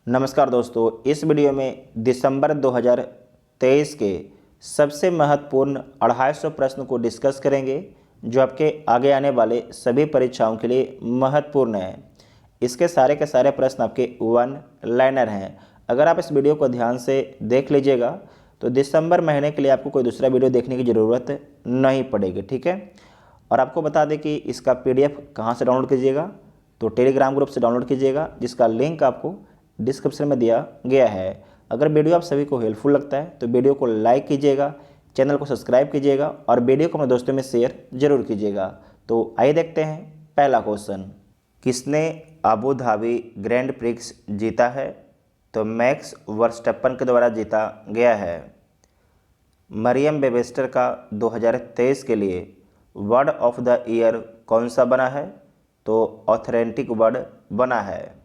नमस्कार दोस्तों, इस वीडियो में दिसंबर 2023 के सबसे महत्वपूर्ण 250 प्रश्न को डिस्कस करेंगे जो आपके आगे आने वाले सभी परीक्षाओं के लिए महत्वपूर्ण है। इसके सारे के सारे प्रश्न आपके वन लाइनर हैं। अगर आप इस वीडियो को ध्यान से देख लीजिएगा तो दिसंबर महीने के लिए आपको कोई दूसरा वीडियो देखने की ज़रूरत नहीं पड़ेगी, ठीक है। और आपको बता दें कि इसका PDF कहाँ से डाउनलोड कीजिएगा, तो टेलीग्राम ग्रुप से डाउनलोड कीजिएगा, जिसका लिंक आपको डिस्क्रिप्शन में दिया गया है। अगर वीडियो आप सभी को हेल्पफुल लगता है तो वीडियो को लाइक कीजिएगा, चैनल को सब्सक्राइब कीजिएगा और वीडियो को अपने दोस्तों में शेयर जरूर कीजिएगा। तो आइए देखते हैं पहला क्वेश्चन। किसने अबू धाबी ग्रैंड प्रिक्स जीता है? तो मैक्स वर्स्टप्पन के द्वारा जीता गया है। मरियम वेबस्टर का 2023 के लिए वर्ड ऑफ द ईयर कौन सा बना है? तो ऑथेंटिक वर्ड बना है।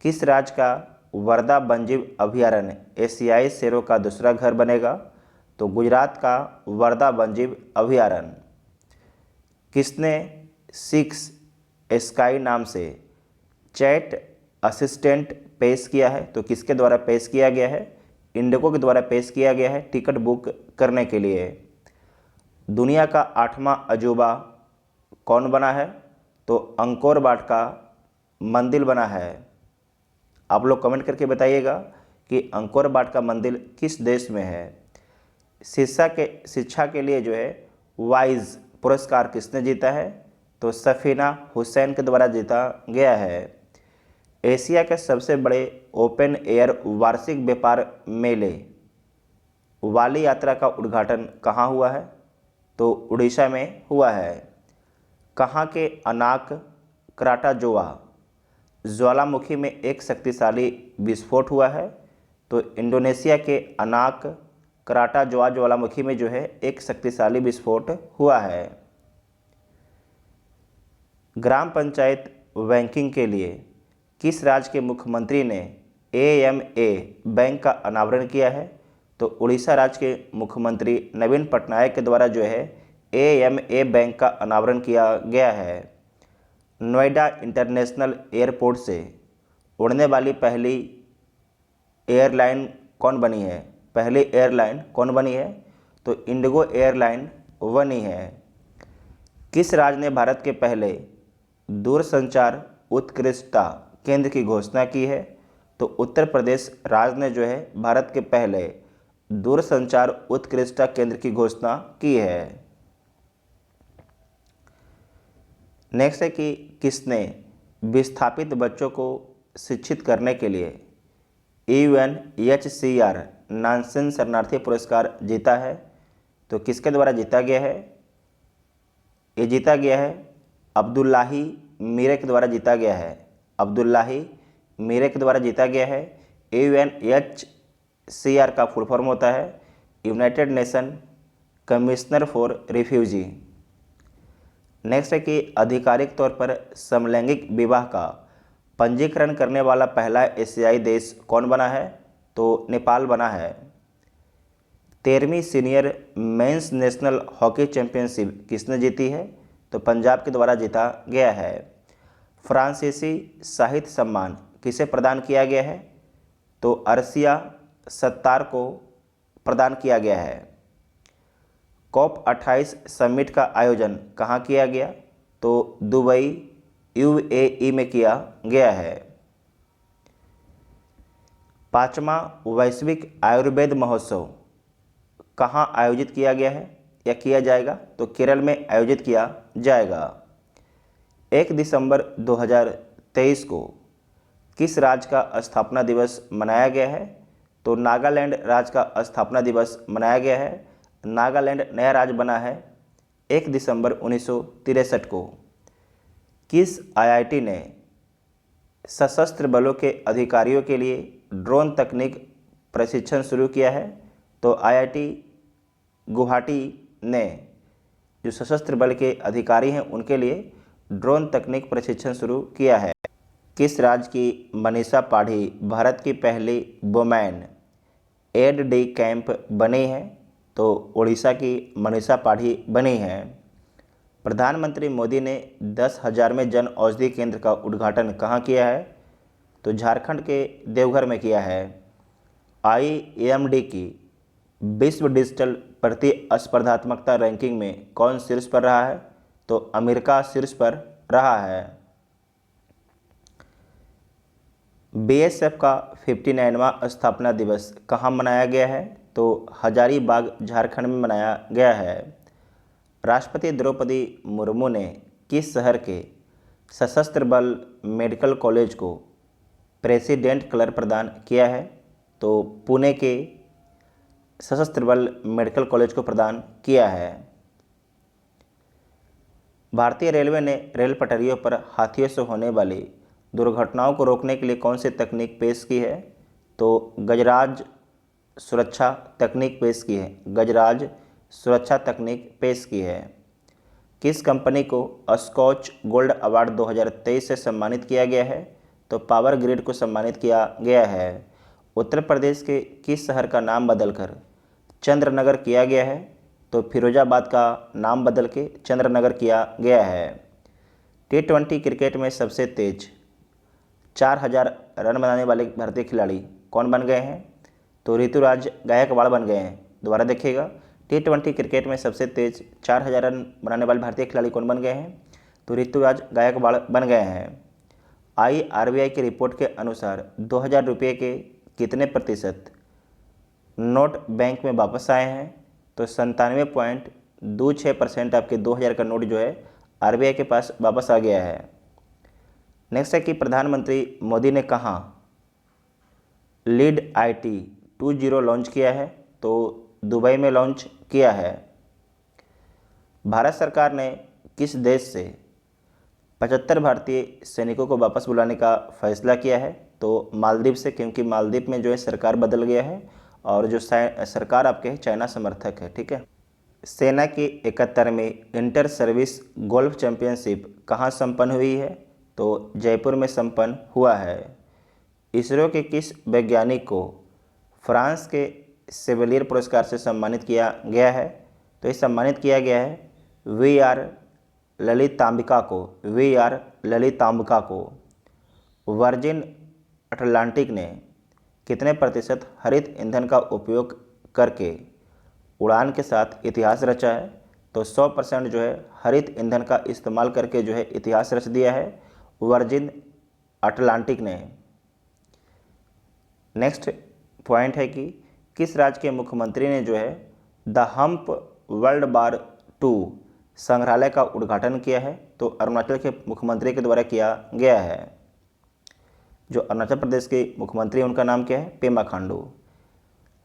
किस राज्य का वर्धा वन्यजीव अभयारण्य एशियाई शेरों का दूसरा घर बनेगा? तो गुजरात का वर्धा वन्यजीव अभयारण्य। किसने सिक्स स्काई नाम से चैट असिस्टेंट पेश किया है? तो किसके द्वारा पेश किया गया है? इंडिगो के द्वारा पेश किया गया है टिकट बुक करने के लिए। दुनिया का 8वां अजूबा कौन बना है? तो अंकोर वाट का मंदिर बना है। आप लोग कमेंट करके बताइएगा कि अंकोर वाट का मंदिर किस देश में है। शिक्षा के लिए जो है वाइज पुरस्कार किसने जीता है? तो सफीना हुसैन के द्वारा जीता गया है। एशिया के सबसे बड़े ओपन एयर वार्षिक व्यापार मेले वाली यात्रा का उद्घाटन कहाँ हुआ है? तो उड़ीसा में हुआ है। कहाँ के अनाक क्राटाजोआ ज्वालामुखी में एक शक्तिशाली विस्फोट हुआ है? तो इंडोनेशिया के अनाक क्राटाजोआ ज्वालामुखी में जो है एक शक्तिशाली विस्फोट हुआ है। ग्राम पंचायत बैंकिंग के लिए किस राज्य के मुख्यमंत्री ने AMA बैंक का अनावरण किया है? तो उड़ीसा राज्य के मुख्यमंत्री नवीन पटनायक के द्वारा जो है AMA बैंक का अनावरण किया गया है। नोएडा इंटरनेशनल एयरपोर्ट से उड़ने वाली पहली एयरलाइन कौन बनी है? पहली एयरलाइन कौन बनी है? तो इंडिगो एयरलाइन बनी है। किस राज्य ने भारत के पहले दूरसंचार उत्कृष्टता केंद्र की घोषणा की है? तो उत्तर प्रदेश राज्य ने जो है भारत के पहले दूरसंचार उत्कृष्टता केंद्र की घोषणा की है। नेक्स्ट है कि किसने विस्थापित बच्चों को शिक्षित करने के लिए UNHCR नानसेन शरणार्थी पुरस्कार जीता है? तो किसके द्वारा जीता गया है? ये जीता गया है अब्दुल्लाही मीरे के द्वारा जीता गया है। अब्दुल्लाही मीरे के द्वारा जीता गया है। UNHCR का फुल फॉर्म होता है United nation commissioner for refugee. Next है कि आधिकारिक तौर पर समलैंगिक विवाह का पंजीकरण करने वाला पहला एशियाई देश कौन बना है? तो नेपाल बना है। 13वीं senior men's national hockey championship किसने जीती है? तो पंजाब के द्वारा जीता गया है। फ्रांसीसी साहित्य सम्मान किसे प्रदान किया गया है? तो अर्सिया सत्तार को प्रदान किया गया है। COP28 समिट का आयोजन कहाँ किया गया? तो दुबई UAE में किया गया है। 5वां वैश्विक आयुर्वेद महोत्सव कहाँ आयोजित किया गया है या किया जाएगा? तो केरल में आयोजित किया जाएगा। 1 दिसंबर 2023 को किस राज्य का स्थापना दिवस मनाया गया है? तो नागालैंड राज्य का स्थापना दिवस मनाया गया है। नागालैंड नया राज्य बना है 1 दिसंबर 1963 को। किस IIT ने सशस्त्र बलों के अधिकारियों के लिए ड्रोन तकनीक प्रशिक्षण शुरू किया है? तो IIT गुवाहाटी ने जो सशस्त्र बल के अधिकारी हैं उनके लिए ड्रोन तकनीक प्रशिक्षण शुरू किया है। किस राज्य की मनीषा पाढ़ी भारत की पहली वुमेन एड कैंप बनी है? तो उड़ीसा की मनीषा पाढ़ी बनी है। प्रधानमंत्री मोदी ने 10,000वें जन औषधि केंद्र का उद्घाटन कहाँ किया है? तो झारखंड के देवघर में किया है। IAMD की विश्व डिजिटल प्रतिस्पर्धात्मकता रैंकिंग में कौन शीर्ष पर रहा है? तो अमेरिका शीर्ष पर रहा है। BSF का 59वां स्थापना दिवस कहाँ मनाया गया है? तो हजारीबाग झारखंड में मनाया गया है। राष्ट्रपति द्रौपदी मुर्मू ने किस शहर के सशस्त्र बल मेडिकल कॉलेज को प्रेसिडेंट कलर प्रदान किया है? तो पुणे के सशस्त्र बल मेडिकल कॉलेज को प्रदान किया है। भारतीय रेलवे ने रेल पटरियों पर हाथियों से होने वाली दुर्घटनाओं को रोकने के लिए कौन सी तकनीक पेश की है? तो गजराज सुरक्षा तकनीक पेश की है। गजराज सुरक्षा तकनीक पेश की है। किस कंपनी को स्कॉच गोल्ड अवार्ड 2023 से सम्मानित किया गया है? तो पावर ग्रिड को सम्मानित किया गया है। उत्तर प्रदेश के किस शहर का नाम बदलकर चंद्रनगर किया गया है? तो फिरोजाबाद का नाम बदल के चंद्रनगर किया गया है। T20 क्रिकेट में सबसे तेज 4000 रन बनाने वाले भारतीय खिलाड़ी कौन बन गए हैं? तो ऋतुराज गायकवाड़ बन गए हैं। दोबारा देखिएगा, T20 क्रिकेट में सबसे तेज 4000 रन बनाने वाले भारतीय खिलाड़ी कौन बन गए हैं? तो ऋतुराज गायकवाड़ बन गए हैं। RBI की रिपोर्ट के अनुसार 2000 रुपये के कितने प्रतिशत नोट बैंक में वापस आए हैं? तो 97.26% आपके 2000 का नोट जो है RBI के पास वापस आ गया है। नेक्स्ट है कि प्रधानमंत्री मोदी ने कहाँ लीड IT 20 लॉन्च किया है? तो दुबई में लॉन्च किया है। भारत सरकार ने किस देश से 75 भारतीय सैनिकों को वापस बुलाने का फैसला किया है? तो मालदीव से, क्योंकि मालदीव में जो है सरकार बदल गया है और जो सरकार आपके चाइना समर्थक है। ठीक है। सेना की 71वीं इंटर सर्विस गोल्फ चैंपियनशिप कहाँ संपन्न हुई है? तो जयपुर में संपन्न हुआ है। इसरो के किस वैज्ञानिक को फ्रांस के सेवलियर पुरस्कार से सम्मानित किया गया है? तो ये सम्मानित किया गया है VR ललितांबिका को। VR ललितांबिका को। वर्जिन अटलांटिक ने कितने प्रतिशत हरित ईंधन का उपयोग करके उड़ान के साथ इतिहास रचा है? तो 100% जो है हरित ईंधन का इस्तेमाल करके जो है इतिहास रच दिया है वर्जिन अटलांटिक ने। नेक्स्ट पॉइंट है कि किस राज्य के मुख्यमंत्री ने जो है the hump world war II संग्रहालय का उद्घाटन किया है? तो अरुणाचल के मुख्यमंत्री के द्वारा किया गया है। जो अरुणाचल प्रदेश के मुख्यमंत्री हैं उनका नाम क्या है? पेमा खांडू।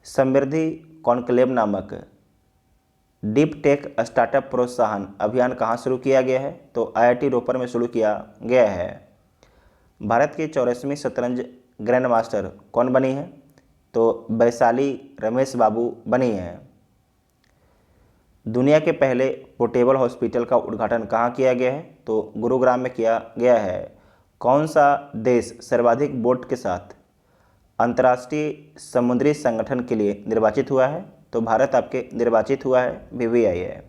समृद्धि कॉन्क्लेव नामक डीप टेक स्टार्टअप प्रोत्साहन अभियान कहाँ शुरू किया गया है? तो IIT रोपर में शुरू किया गया है। भारत की 84वीं शतरंज ग्रैंड मास्टर कौन बनी है? तो वैशाली रमेश बाबू बनी है। दुनिया के पहले पोर्टेबल हॉस्पिटल का उद्घाटन कहाँ किया गया है? तो गुरुग्राम में किया गया है। कौन सा देश सर्वाधिक बोट के साथ अंतर्राष्ट्रीय समुद्री संगठन के लिए निर्वाचित हुआ है? तो भारत आपके निर्वाचित हुआ है, BVIA।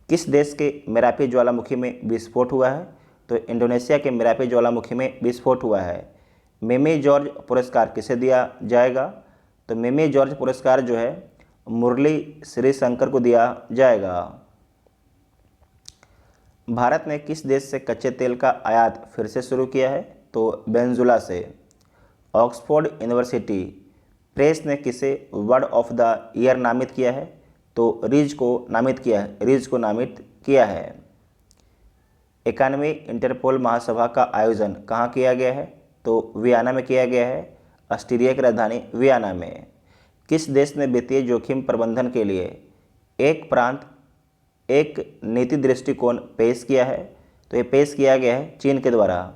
किस देश के मेरापी ज्वालामुखी में विस्फोट हुआ है? तो इंडोनेशिया के मेरापी ज्वालामुखी में विस्फोट हुआ है। मिमी जॉर्ज पुरस्कार किसे दिया जाएगा? तो मिमी जॉर्ज पुरस्कार जो है मुरली श्रीशंकर को दिया जाएगा। भारत ने किस देश से कच्चे तेल का आयात फिर से शुरू किया है? तो वेनेजुला से। ऑक्सफोर्ड यूनिवर्सिटी प्रेस ने किसे वर्ड ऑफ द ईयर नामित किया है? तो रिज को नामित किया है। रिज को नामित किया है। 91वीं इंटरपोल महासभा का आयोजन कहाँ किया गया है? तो वियना में किया गया है। ऑस्ट्रिया की राजधानी वियना में। किस देश ने वित्तीय जोखिम प्रबंधन के लिए एक प्रांत एक नीति दृष्टिकोण पेश किया है? तो ये पेश किया गया है चीन के द्वारा।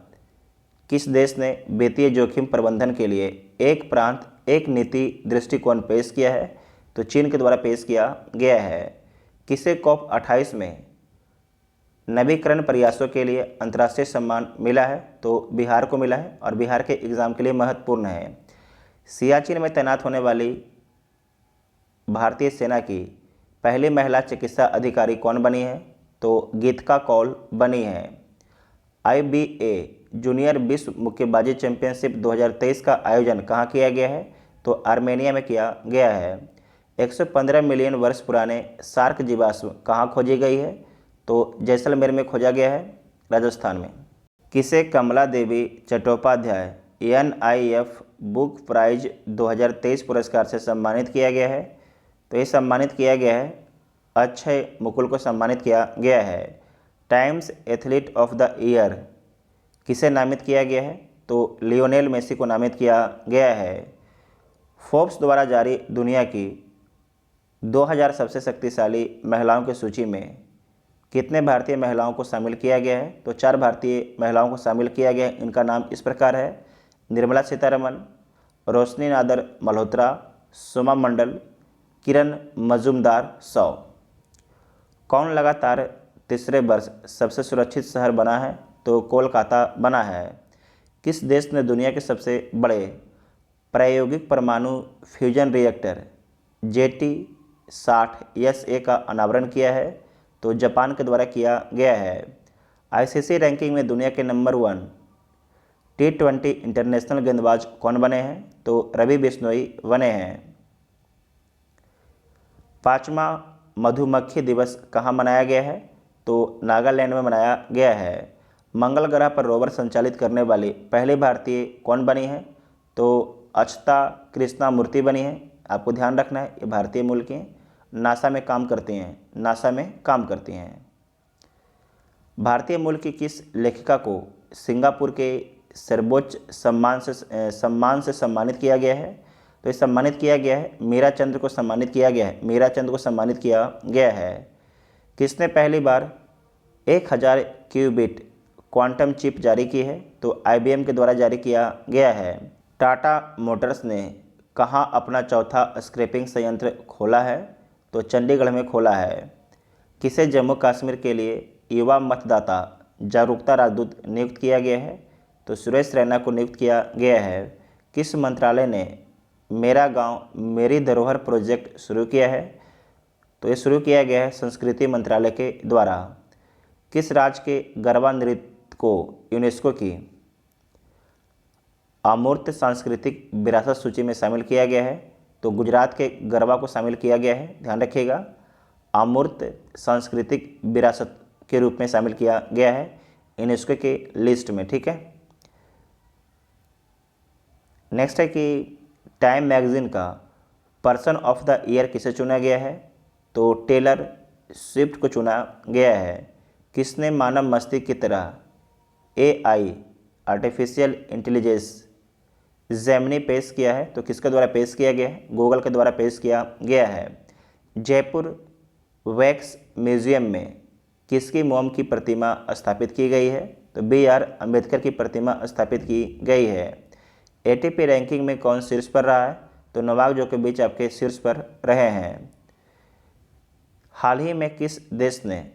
किस देश ने वित्तीय जोखिम प्रबंधन के लिए एक प्रांत एक नीति दृष्टिकोण पेश किया है? तो चीन के द्वारा पेश किया गया है। किसे COP28 में नवीकरण प्रयासों के लिए अंतर्राष्ट्रीय सम्मान मिला है? तो बिहार को मिला है और बिहार के एग्ज़ाम के लिए महत्वपूर्ण है। सियाचिन में तैनात होने वाली भारतीय सेना की पहली महिला चिकित्सा अधिकारी कौन बनी है? तो गीतिका कौल बनी है। IBA जूनियर विश्व मुक्केबाजी चैंपियनशिप 2023 का आयोजन कहाँ किया गया है? तो आर्मेनिया में किया गया है। 115 मिलियन वर्ष पुराने सार्क जीवाश्म कहाँ खोजी गई है? तो जैसलमेर में खोजा गया है, राजस्थान में। किसे कमला देवी चट्टोपाध्याय NIF बुक प्राइज 2023 पुरस्कार से सम्मानित किया गया है? तो ये सम्मानित किया गया है अक्षय मुकुल को सम्मानित किया गया है। Times athlete of the year किसे नामित किया गया है? तो लियोनेल मेसी को नामित किया गया है। फोर्ब्स द्वारा जारी दुनिया की 2000 सबसे शक्तिशाली महिलाओं की सूची में कितने भारतीय महिलाओं को शामिल किया गया है? तो 4 भारतीय महिलाओं को शामिल किया गया है। इनका नाम इस प्रकार है: निर्मला सीतारमण, रोशनी नादर मल्होत्रा, सोमा मंडल, किरण मजूमदार शॉ। कौन लगातार तीसरे वर्ष सबसे सुरक्षित शहर बना है? तो कोलकाता बना है। किस देश ने दुनिया के सबसे बड़े प्रायोगिक परमाणु फ्यूजन रिएक्टर JT-60SA का अनावरण किया है? तो जापान के द्वारा किया गया है। ICC रैंकिंग में दुनिया के नंबर 1 T20 इंटरनेशनल गेंदबाज कौन बने हैं? तो रवि बिश्नोई बने हैं। 5वां मधुमक्खी दिवस कहाँ मनाया गया है? तो नागालैंड में मनाया गया है। मंगल ग्रह पर रोवर संचालित करने वाली पहली भारतीय कौन बनी है? तो अक्षता कृष्णामूर्ति बनी है। आपको ध्यान रखना है, ये भारतीय मूल की हैं, नासा में काम करती हैं। भारतीय मूल की किस लेखिका को सिंगापुर के सर्वोच्च सम्मान से सम्मानित किया गया है? तो ये सम्मानित किया गया है मीरा चंद्र को सम्मानित किया गया है। किसने पहली बार 1000 क्यूबिट क्वांटम चिप जारी की है? तो IBM के द्वारा जारी किया गया है। टाटा मोटर्स ने कहाँ अपना चौथा स्क्रैपिंग संयंत्र खोला है? तो चंडीगढ़ में खोला है। किसे जम्मू कश्मीर के लिए युवा मतदाता जागरूकता राजदूत नियुक्त किया गया है? तो सुरेश रैना को नियुक्त किया गया है। किस मंत्रालय ने मेरा गांव मेरी धरोहर प्रोजेक्ट शुरू किया है? तो ये शुरू किया गया है संस्कृति मंत्रालय के द्वारा। किस राज्य के गरबा नृत्य को यूनेस्को की अमूर्त सांस्कृतिक विरासत सूची में शामिल किया गया है? तो गुजरात के गरबा को शामिल किया गया है, ध्यान रखिएगा। अमूर्त सांस्कृतिक विरासत के रूप में शामिल किया गया है यूनेस्को के लिस्ट में, ठीक है। नेक्स्ट है कि टाइम मैगजीन का पर्सन ऑफ द ईयर किसे चुना गया है? तो टेलर स्विफ्ट को चुना गया है। किसने मानव मस्तिष्क की तरह AI आर्टिफिशियल इंटेलिजेंस जेमिनी पेश किया है? तो किसके द्वारा पेश किया गया है? गूगल के द्वारा पेश किया गया है। जयपुर वैक्स म्यूजियम में किसकी मोम की प्रतिमा स्थापित की गई है? तो BR अम्बेडकर की प्रतिमा स्थापित की गई है। ATP रैंकिंग में कौन शीर्ष पर रहा है? तो नोवाक जोकोविच आपके शीर्ष पर रहे हैं। हाल ही में किस देश ने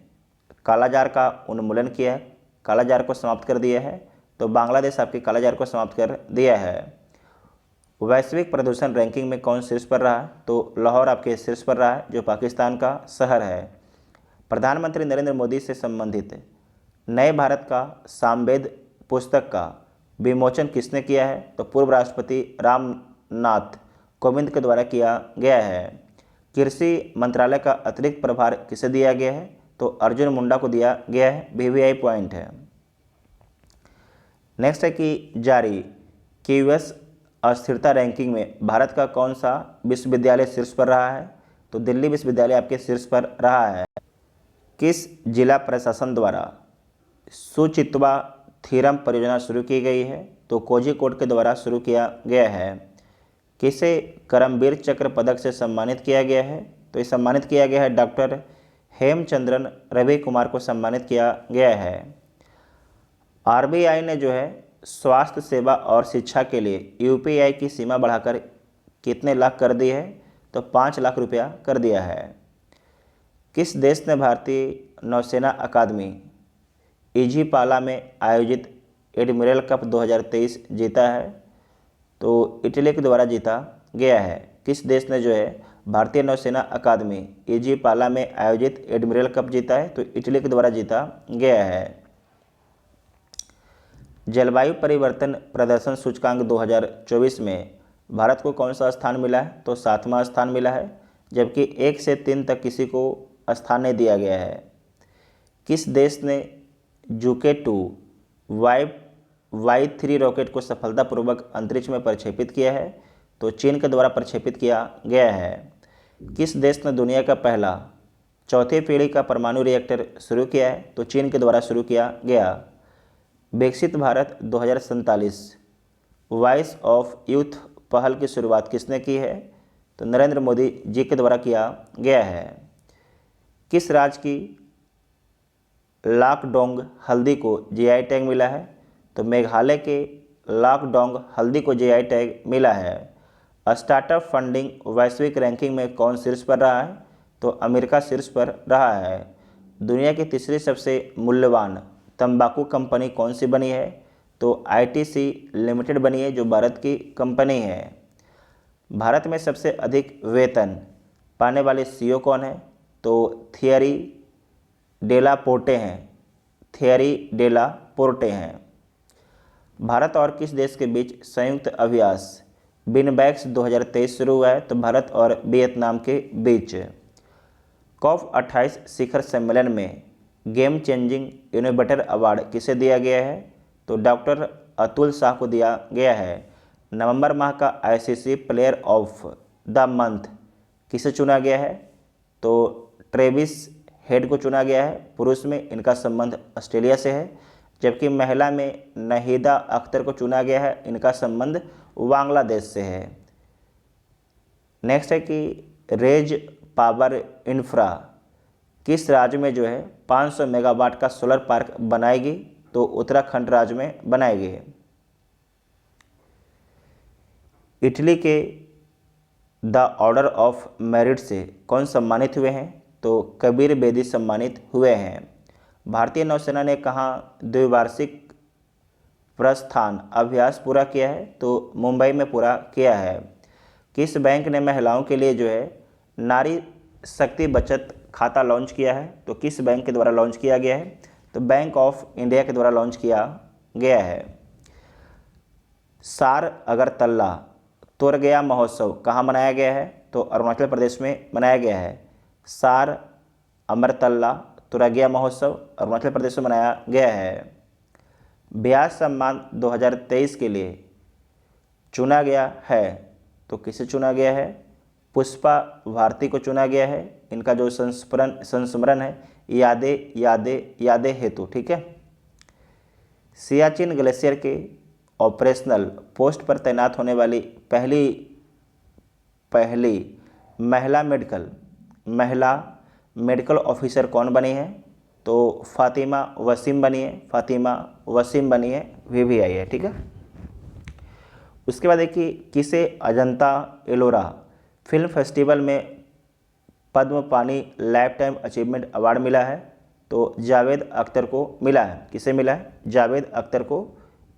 कालाजार का उन्मूलन किया है, कालाजार को समाप्त कर दिया है? तो बांग्लादेश आपके कालाजार को समाप्त कर दिया है। वैश्विक प्रदूषण रैंकिंग में कौन शीर्ष पर रहा है? तो लाहौर आपके शीर्ष पर रहा है, जो पाकिस्तान का शहर है। प्रधानमंत्री नरेंद्र मोदी से संबंधित नए भारत का सामवेद पुस्तक का विमोचन किसने किया है? तो पूर्व राष्ट्रपति रामनाथ कोविंद के द्वारा किया गया है। कृषि मंत्रालय का अतिरिक्त प्रभार किसे दिया गया है? तो अर्जुन मुंडा को दिया गया है, VVI पॉइंट है। नेक्स्ट है कि जारी QS अस्थिरता रैंकिंग में भारत का कौन सा विश्वविद्यालय शीर्ष पर रहा है? तो दिल्ली विश्वविद्यालय आपके शीर्ष पर रहा है। किस जिला प्रशासन द्वारा सुचित्वा थीरम परियोजना शुरू की गई है? तो कोझिकोड के द्वारा शुरू किया गया है। किसे करमवीर चक्र पदक से सम्मानित किया गया है? तो ये सम्मानित किया गया है डॉक्टर हेमचंद्रन रवि कुमार को सम्मानित किया गया है। RBI ने जो है स्वास्थ्य सेवा और शिक्षा के लिए UPI की सीमा बढ़ाकर कितने लाख कर दी है? तो 5 लाख रुपया कर दिया है। किस देश ने भारतीय नौसेना अकादमी इजिपाला में आयोजित एडमिरल कप 2023 जीता है? तो इटली के द्वारा जीता गया है। किस देश ने जो है भारतीय नौसेना अकादमी इजिपाला में आयोजित एडमिरल कप जीता है? तो इटली के द्वारा जीता गया है। जलवायु परिवर्तन प्रदर्शन सूचकांक 2024 में भारत को कौन सा स्थान मिला है? तो 7वां स्थान मिला है, जबकि 1 से 3 तक किसी को स्थान नहीं दिया गया है। किस देश ने जूके 2 Y3 रॉकेट को सफलतापूर्वक अंतरिक्ष में प्रक्षेपित किया है? तो चीन के द्वारा प्रक्षेपित किया गया है। किस देश ने दुनिया का पहला चौथी पीढ़ी का परमाणु रिएक्टर शुरू किया है? तो चीन के द्वारा शुरू किया गया। विकसित भारत 2047 वॉइस ऑफ यूथ पहल की शुरुआत किसने की है? तो नरेंद्र मोदी जी के द्वारा किया गया है। किस राज्य की लाकडोंग हल्दी को जीआई टैग मिला है? तो मेघालय के लाकडोंग हल्दी को जीआई टैग मिला है। स्टार्टअप फंडिंग वैश्विक रैंकिंग में कौन शीर्ष पर रहा है? तो अमेरिका शीर्ष पर रहा है। दुनिया की तीसरी सबसे मूल्यवान तंबाकू कंपनी कौन सी बनी है? तो आईटीसी लिमिटेड बनी है, जो भारत की कंपनी है। भारत में सबसे अधिक वेतन पाने वाले सीईओ कौन है? तो थियरी डेला पोर्टे हैं। भारत और किस देश के बीच संयुक्त अभ्यास बिनबैक्स 2023 शुरू हुआ है? तो भारत और वियतनाम के बीच। COP28 शिखर सम्मेलन में गेम चेंजिंग इनोवेटर अवार्ड किसे दिया गया है? तो डॉक्टर अतुल शाह को दिया गया है। नवंबर माह का ICC player of the month किसे चुना गया है? तो ट्रेविस हेड को चुना गया है। पुरुष में इनका संबंध ऑस्ट्रेलिया से है, जबकि महिला में नहीदा अख्तर को चुना गया है। इनका संबंध बांग्लादेश से है। नेक्स्ट है कि रेज पावर इंफ्रा किस राज्य में 500 मेगावाट का सोलर पार्क बनाएगी? तो उत्तराखंड राज्य में बनाएगी। इटली के द ऑर्डर ऑफ मेरिट से कौन सम्मानित हुए हैं? तो कबीर बेदी सम्मानित हुए हैं। भारतीय नौसेना ने कहाँ द्विवार्षिक प्रस्थान अभ्यास पूरा किया है? तो मुंबई में पूरा किया है। किस बैंक ने महिलाओं के लिए नारी शक्ति बचत खाता लॉन्च किया है? तो किस बैंक के द्वारा लॉन्च किया गया है? तो बैंक ऑफ इंडिया के द्वारा लॉन्च किया गया है। सार अगरतला तुरगया महोत्सव कहाँ मनाया गया है? तो अरुणाचल प्रदेश में मनाया गया है। सार अमरतला तुरगया महोत्सव अरुणाचल प्रदेश में मनाया गया है। ब्यास सम्मान 2023 के लिए चुना गया है, तो किसे चुना गया है? पुष्पा भारती को चुना गया है। इनका जो संस्मरण है यादें हेतु, ठीक है। सियाचिन ग्लेशियर के ऑपरेशनल पोस्ट पर तैनात होने वाली पहली महिला मेडिकल ऑफिसर कौन बनी है? तो फातिमा वसीम बनी है, VVI है, ठीक है। उसके बाद देखिए किसे अजंता एलोरा फिल्म फेस्टिवल में पद्म पानी लाइफ टाइम अचीवमेंट अवार्ड मिला है? तो जावेद अख्तर को मिला है। किसे मिला है? जावेद अख्तर को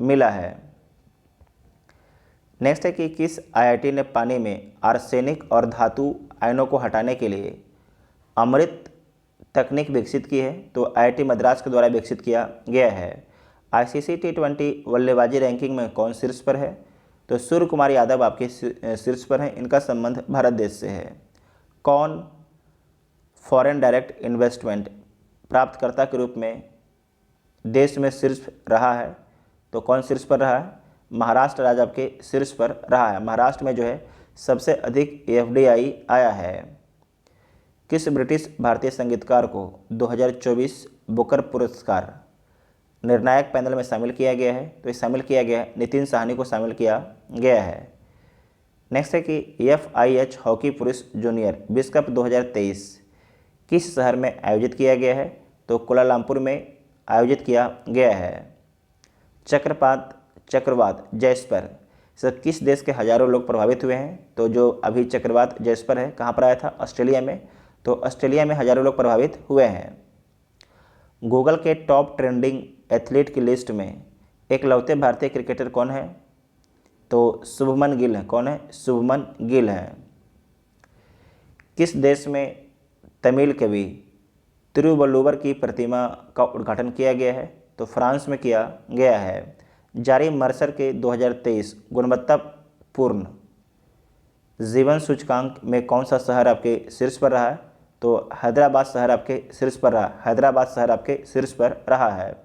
मिला है। नेक्स्ट है कि किस IIT ने पानी में आर्सेनिक और धातु आयनों को हटाने के लिए अमृत तकनीक विकसित की है? तो IIT मद्रास के द्वारा विकसित किया गया है। ICC T20 बल्लेबाजी रैंकिंग में कौन शीर्ष पर है? तो सूर्य कुमार यादव आपके शीर्ष पर हैं। इनका संबंध भारत देश से है। कौन फॉरेन डायरेक्ट इन्वेस्टमेंट प्राप्तकर्ता के रूप में देश में शीर्ष रहा है? तो कौन शीर्ष पर रहा है? महाराष्ट्र राज्य आपके शीर्ष पर रहा है। महाराष्ट्र में सबसे अधिक FDI आया है। किस ब्रिटिश भारतीय संगीतकार को 2024 बुकर पुरस्कार निर्णायक पैनल में शामिल किया गया है? तो ये शामिल किया गया है, नितिन साहनी को शामिल किया गया है। नेक्स्ट है कि FIH हॉकी पुरुष जूनियर विश्व कप 2023 किस शहर में आयोजित किया गया है? तो कुलालमपुर में आयोजित किया गया है। चक्रवात जैस्पर से किस देश के हजारों लोग प्रभावित हुए हैं? तो जो अभी चक्रवात जैस्पर है कहाँ पर आया था? ऑस्ट्रेलिया में। तो ऑस्ट्रेलिया में हजारों लोग प्रभावित हुए हैं। गूगल के टॉप ट्रेंडिंग एथलीट की लिस्ट में एकलौते भारतीय क्रिकेटर कौन है? तो शुभमन गिल है। कौन है? शुभमन गिल है। किस देश में तमिल कवि तिरुवल्लुवर की प्रतिमा का उद्घाटन किया गया है? तो फ्रांस में किया गया है। जारी मर्सर के 2023 गुणवत्तापूर्ण जीवन सूचकांक में कौन सा शहर आपके शीर्ष पर रहा है? तो हैदराबाद शहर आपके शीर्ष पर रहा। हैदराबाद शहर आपके शीर्ष पर रहा है।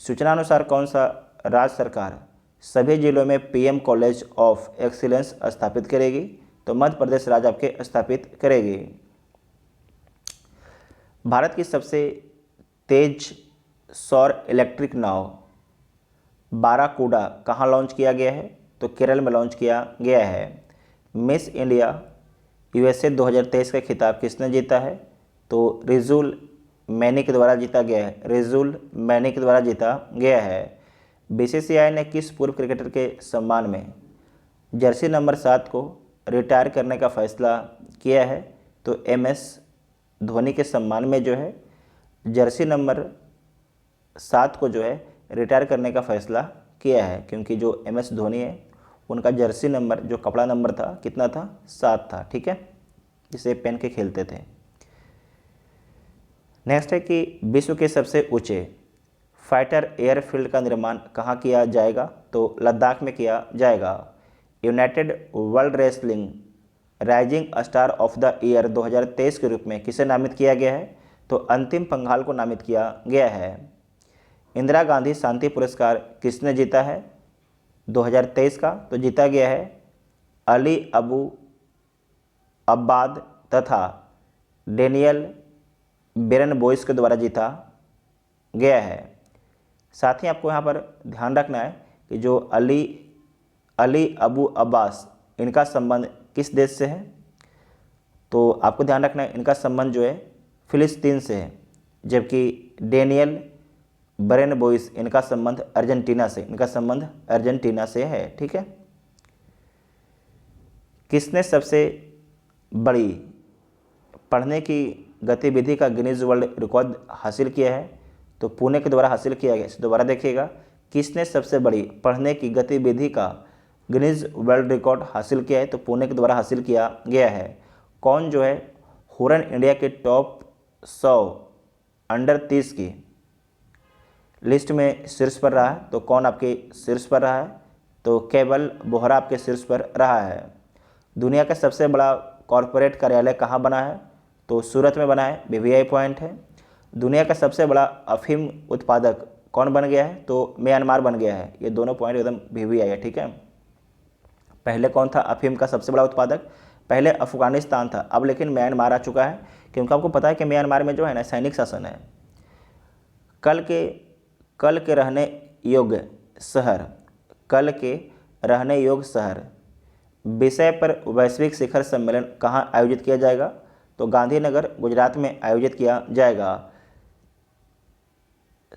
सूचना अनुसार कौन सा राज्य सरकार सभी जिलों में पीएम कॉलेज ऑफ एक्सीलेंस स्थापित करेगी? तो मध्य प्रदेश राज्य आपके स्थापित करेगी। भारत की सबसे तेज सौर इलेक्ट्रिक नाव बाराकूडा कहाँ लॉन्च किया गया है? तो केरल में लॉन्च किया गया है। मिस इंडिया यूएसए 2023 का खिताब किसने जीता है? तो रिजुल मैनी के द्वारा जीता गया है। रिजुल मैनी के द्वारा जीता गया है। बीसीसीआई ने किस पूर्व क्रिकेटर के सम्मान में जर्सी नंबर 7 को रिटायर करने का फैसला किया है? तो एमएस धोनी के सम्मान में जो है जर्सी नंबर 7 को जो है रिटायर करने का फैसला किया है, क्योंकि जो एमएस धोनी है उनका जर्सी नंबर जो कपड़ा नंबर था कितना था? 7 था। ठीक है, जिसे पहन के खेलते थे। नेक्स्ट है कि विश्व के सबसे ऊंचे फाइटर एयरफील्ड का निर्माण कहाँ किया जाएगा? तो लद्दाख में किया जाएगा। United world wrestling rising star of the year 2023 के रूप में किसे नामित किया गया है? तो अंतिम पंघाल को नामित किया गया है। इंदिरा गांधी शांति पुरस्कार किसने जीता है 2023 का? तो जीता गया है अली अबू अब्बाद तथा डेनियल बेरनबोइस के द्वारा जीता गया है। साथ ही आपको यहाँ पर ध्यान रखना है कि जो अली अबू अब्बास इनका संबंध किस देश से है? तो आपको ध्यान रखना है इनका संबंध जो है फिलिस्तीन से है, जबकि डेनियल बेरनबोइस इनका संबंध अर्जेंटीना से है। ठीक है। किसने सबसे बड़ी पढ़ने की गतिविधि का गिनीज वर्ल्ड रिकॉर्ड हासिल किया है? तो पुणे के द्वारा हासिल किया गया। दोबारा देखिएगा, किसने सबसे बड़ी पढ़ने की गतिविधि का गिनीज वर्ल्ड रिकॉर्ड हासिल किया है? तो पुणे के द्वारा हासिल किया गया है। कौन जो है हुरन इंडिया के टॉप 100 अंडर 30 की लिस्ट में शीर्ष पर रहा है? तो कौन आपके शीर्ष पर रहा है? तो केवल बोहरा आपके शीर्ष पर रहा है। दुनिया का सबसे बड़ा कॉरपोरेट कार्यालय कहाँ बना है? तो सूरत में बना है, बीवीआई पॉइंट है। दुनिया का सबसे बड़ा अफीम उत्पादक कौन बन गया है? तो म्यांमार बन गया है। ये दोनों पॉइंट एकदम बीवीआई है। ठीक है। पहले कौन था अफीम का सबसे बड़ा उत्पादक? पहले अफगानिस्तान था, अब लेकिन म्यांमार आ चुका है, क्योंकि आपको पता है कि म्यांमार में जो है ना सैनिक शासन है। कल के रहने योग्य शहर विषय पर वैश्विक शिखर सम्मेलन कहाँ आयोजित किया जाएगा? तो गांधीनगर गुजरात में आयोजित किया जाएगा।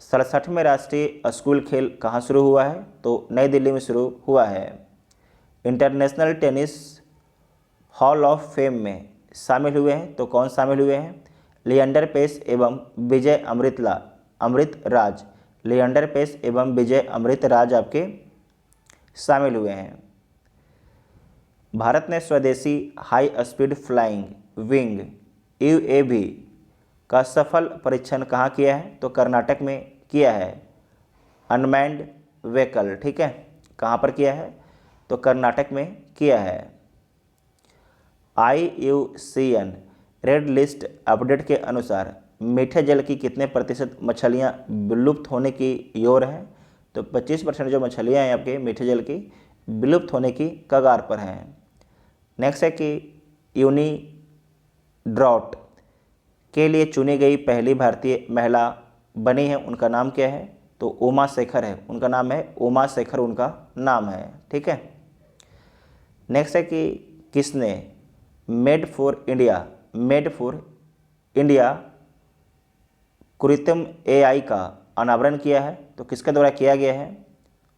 67वें राष्ट्रीय स्कूल खेल कहाँ शुरू हुआ है? तो नई दिल्ली में शुरू हुआ है। International tennis hall of fame में शामिल हुए हैं, तो कौन शामिल हुए हैं? लिएंडर पेस एवं विजय अमृतराज। लिएंडर पेस एवं विजय अमृतराज आपके शामिल हुए हैं। भारत ने स्वदेशी high speed flying wing UAV का सफल परीक्षण कहाँ किया है? तो कर्नाटक में किया है। अनमैन्ड व्हीकल, ठीक है, कहाँ पर किया है? तो कर्नाटक में किया है। IUCN रेड लिस्ट अपडेट के अनुसार मीठे जल की कितने प्रतिशत मछलियाँ विलुप्त होने की ओर हैं? तो 25% जो मछलियाँ हैं आपके मीठे जल की विलुप्त होने की कगार पर हैं। नेक्स्ट है कि यूनिड्रॉट के लिए चुनी गई पहली भारतीय महिला बनी है, उनका नाम क्या है? तो उमा शेखर है, उनका नाम है उमा शेखर, उनका नाम है। ठीक है। नेक्स्ट है कि किसने मेड फॉर इंडिया कृत्रिम AI का अनावरण किया है? तो किसके द्वारा किया गया है?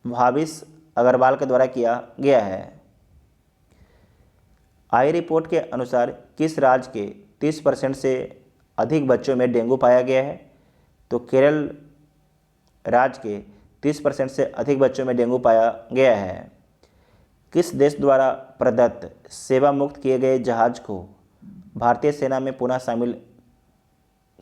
भाविश अग्रवाल के द्वारा किया गया है। आई रिपोर्ट के अनुसार किस राज्य के 30% से अधिक बच्चों में डेंगू पाया गया है? तो केरल राज्य के 30% से अधिक बच्चों में डेंगू पाया गया है। किस देश द्वारा प्रदत्त सेवा मुक्त किए गए जहाज को भारतीय सेना में पुनः शामिल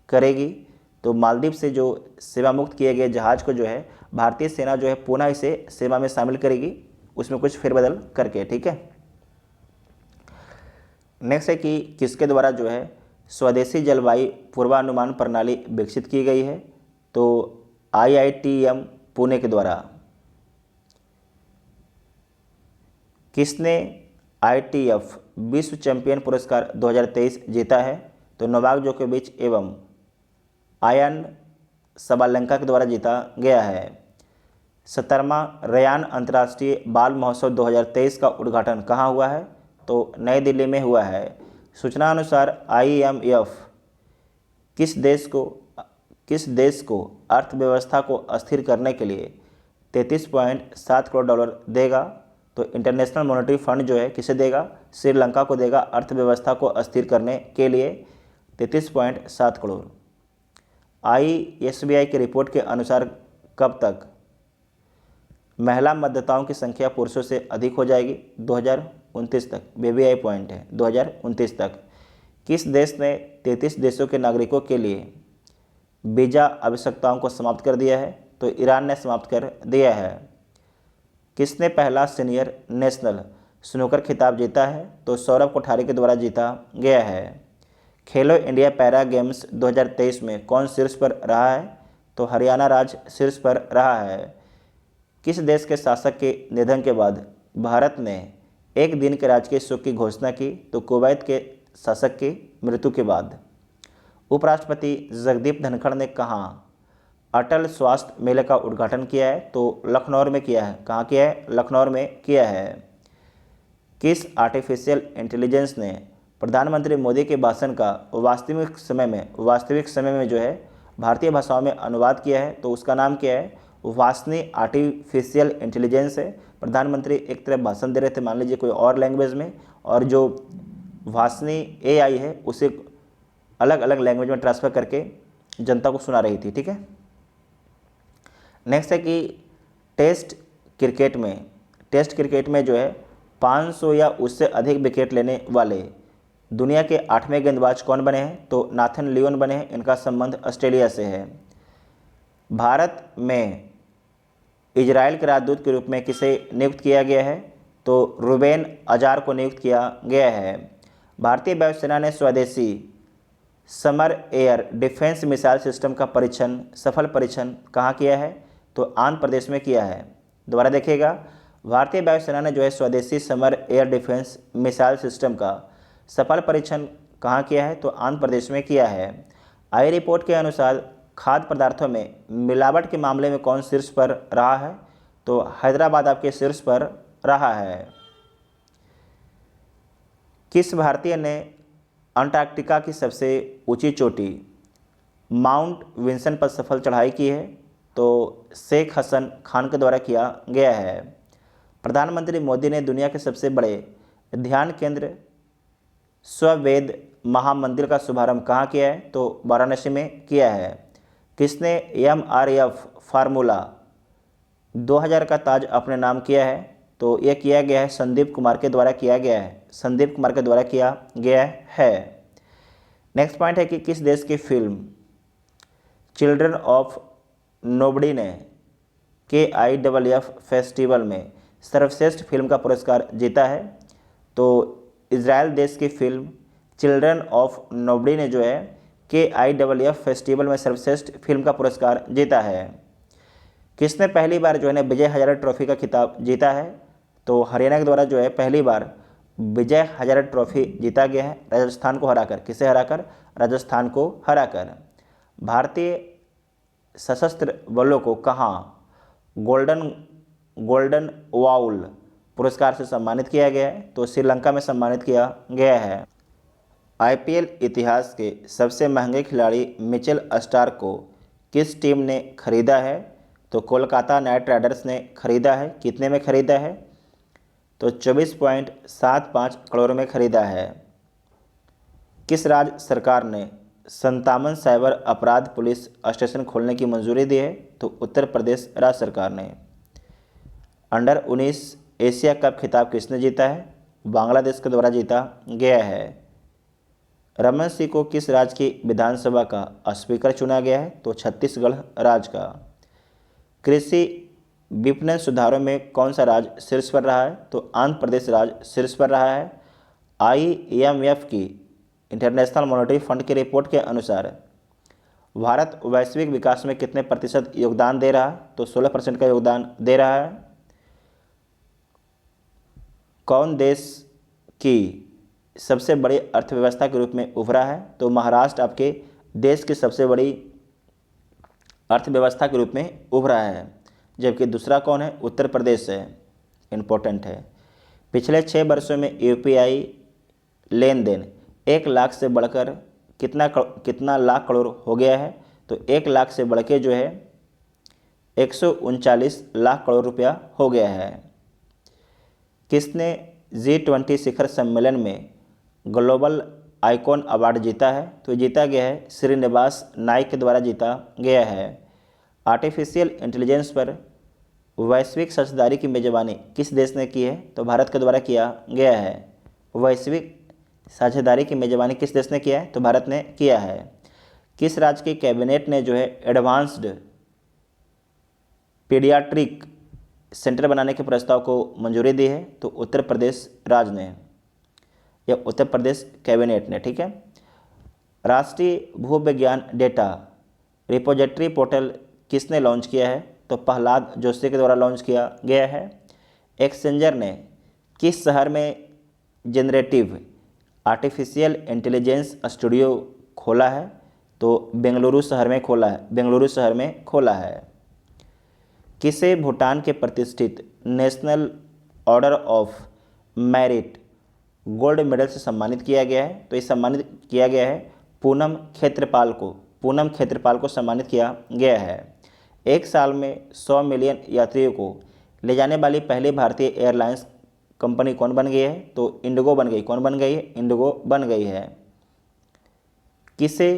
करेगी? तो मालदीव से जो सेवा मुक्त किए गए जहाज को जो है भारतीय सेना जो है पुनः इसे सेवा में शामिल करेगी, उसमें कुछ फेरबदल करके। ठीक है। नेक्स्ट है कि किसके द्वारा जो है स्वदेशी जलवायु पूर्वानुमान प्रणाली विकसित की गई है? तो IITM पुणे के द्वारा। किसने ITF विश्व चैंपियन पुरस्कार 2023 जीता है? तो नोवाक जोकोविच एवं आयन सबालेंका के द्वारा जीता गया है। 17वां रयान अंतर्राष्ट्रीय बाल महोत्सव 2023 का उद्घाटन कहाँ हुआ है? तो नई दिल्ली में हुआ है। सूचना अनुसार IMF किस देश को अर्थव्यवस्था को अस्थिर करने के लिए 33.7 करोड़ डॉलर देगा? तो इंटरनेशनल मॉनेटरी फंड जो है किसे देगा? श्रीलंका को देगा अर्थव्यवस्था को अस्थिर करने के लिए 33.7 करोड़। ISBI की रिपोर्ट के अनुसार कब तक महिला मतदाताओं की संख्या पुरुषों से अधिक हो जाएगी? 2029 तक। BBI पॉइंट है 2029 तक। किस देश ने 33 देशों के नागरिकों के लिए वीज़ा आवश्यकताओं को समाप्त कर दिया है? तो ईरान ने समाप्त कर दिया है। किसने पहला सीनियर नेशनल स्नूकर खिताब जीता है? तो सौरभ कोठारी के द्वारा जीता गया है। खेलो इंडिया पैरा गेम्स 2023 में कौन शीर्ष पर रहा है? तो हरियाणा राज्य शीर्ष पर रहा है। किस देश के शासक के निधन के बाद भारत ने एक दिन के राजकीय शोक की घोषणा की? तो कुवैत के शासक की मृत्यु के बाद। उपराष्ट्रपति जगदीप धनखड़ ने कहाँ अटल स्वास्थ्य मेले का उद्घाटन किया है? तो लखनऊ में किया है। कहाँ किया है? लखनऊ में किया है। किस आर्टिफिशियल इंटेलिजेंस ने प्रधानमंत्री मोदी के भाषण का वास्तविक समय में जो है भारतीय भाषाओं में अनुवाद किया है? तो उसका नाम क्या है? वासनी आर्टिफिशियल इंटेलिजेंस है। प्रधानमंत्री एक तरफ भाषण दे रहे थे, मान लीजिए कोई और लैंग्वेज में, और जो वासनी AI है उसे अलग अलग लैंग्वेज में ट्रांसफ़र करके जनता को सुना रही थी। ठीक है। नेक्स्ट है कि टेस्ट क्रिकेट में जो है 500 या उससे अधिक विकेट लेने वाले दुनिया के 8वें गेंदबाज कौन बने हैं? तो नाथन लियोन बने हैं। इनका संबंध ऑस्ट्रेलिया से है। भारत में इजराइल के राजदूत के रूप में किसे नियुक्त किया गया है? तो रुबेन अजार को नियुक्त किया गया है। भारतीय वायुसेना ने स्वदेशी summer air defence missile system का सफल परीक्षण कहाँ किया है? तो आंध्र प्रदेश में किया है। दोबारा देखिएगा, भारतीय वायुसेना ने जो है स्वदेशी summer air defence missile system का सफल परीक्षण कहाँ किया है? तो आंध्र प्रदेश में किया है। आई रिपोर्ट के अनुसार खाद्य पदार्थों में मिलावट के मामले में कौन शीर्ष पर रहा है? तो हैदराबाद आपके शीर्ष पर रहा है। किस भारतीय ने अंटार्कटिका की सबसे ऊंची चोटी माउंट विंसन पर सफल चढ़ाई की है? तो शेख हसन खान के द्वारा किया गया है। प्रधानमंत्री मोदी ने दुनिया के सबसे बड़े ध्यान केंद्र स्ववेद महामंदिर का शुभारंभ कहाँ किया है? तो वाराणसी में किया है। किसने MRF फार्मूला 2000 का ताज अपने नाम किया है? तो यह किया गया है संदीप कुमार के द्वारा किया गया है। नेक्स्ट पॉइंट है कि किस देश की फिल्म चिल्ड्रन ऑफ नोबडी ने KIFF फेस्टिवल में सर्वश्रेष्ठ फिल्म का पुरस्कार जीता है? तो इजराइल देश की फिल्म चिल्ड्रन ऑफ नोबडी ने जो है KIFF फेस्टिवल में सर्वश्रेष्ठ फिल्म का पुरस्कार जीता है। किसने पहली बार जो है ना विजय हजारे ट्रॉफी का खिताब जीता है? तो हरियाणा के द्वारा जो है पहली बार विजय हजारे ट्रॉफी जीता गया है, राजस्थान को हराकर। किसे हराकर? राजस्थान को हराकर। भारतीय सशस्त्र बलों को कहाँ गोल्डन वाउल पुरस्कार से सम्मानित किया गया है? तो श्रीलंका में सम्मानित किया गया है। IPL इतिहास के सबसे महंगे खिलाड़ी मिचेल स्टार्क को किस टीम ने खरीदा है? तो कोलकाता नाइट राइडर्स ने खरीदा है। कितने में खरीदा है? तो 24.75 करोड़ में खरीदा है। किस राज्य सरकार ने 57 साइबर अपराध पुलिस स्टेशन खोलने की मंजूरी दी है? तो उत्तर प्रदेश राज्य सरकार ने। अंडर 19 एशिया कप खिताब किसने जीता है? बांग्लादेश के द्वारा जीता गया है। रमन सिंह को किस राज्य की विधानसभा का स्पीकर चुना गया है? तो छत्तीसगढ़ राज्य का। कृषि विपणन सुधारों में कौन सा राज्य शीर्ष पर रहा है? तो आंध्र प्रदेश राज्य शीर्ष पर रहा है। IMF की इंटरनेशनल मॉनेटरी फंड की रिपोर्ट के अनुसार भारत वैश्विक विकास में कितने प्रतिशत योगदान दे रहा है? तो 16% का योगदान दे रहा है। कौन देश की सबसे बड़ी अर्थव्यवस्था के रूप में उभरा है? तो महाराष्ट्र आपके देश की सबसे बड़ी अर्थव्यवस्था के रूप में उभरा है। जबकि दूसरा कौन है? उत्तर प्रदेश है। इम्पोर्टेंट है। पिछले 6 वर्षों में UPI लेन देन 1 लाख से बढ़कर कितना लाख करोड़ हो गया है? तो 1 लाख से बढ़ के जो है 139 लाख करोड़ रुपया हो गया है। किसने G20 शिखर सम्मेलन में ग्लोबल आइकॉन अवार्ड जीता है? तो जीता गया है श्रीनिवास नाइक के द्वारा जीता गया है। आर्टिफिशियल इंटेलिजेंस पर वैश्विक साझेदारी की मेजबानी किस देश ने की है? तो भारत के द्वारा किया गया है। वैश्विक साझेदारी की मेजबानी किस देश ने किया है? तो भारत ने किया है। किस राज्य की कैबिनेट ने जो है एडवांस्ड पीडियाट्रिक सेंटर बनाने के प्रस्ताव को मंजूरी दी है? तो उत्तर प्रदेश राज्य ने या उत्तर प्रदेश कैबिनेट ने। ठीक है। राष्ट्रीय भूविज्ञान डेटा रिपोजिटरी पोर्टल किसने लॉन्च किया है? तो प्रहलाद जोशी के द्वारा लॉन्च किया गया है। एक्सचेंजर ने किस शहर में जनरेटिव आर्टिफिशियल इंटेलिजेंस स्टूडियो खोला है? तो बेंगलुरु शहर में खोला है। किसे भूटान के प्रतिष्ठित national order of merit gold medal से सम्मानित किया गया है? तो ये सम्मानित किया गया है पूनम खेत्रपाल को सम्मानित किया गया है। एक साल में 100 मिलियन यात्रियों को ले जाने वाली पहली भारतीय एयरलाइंस कंपनी कौन बन गई है? तो इंडिगो बन गई। कौन बन गई है? इंडिगो बन गई है। किसे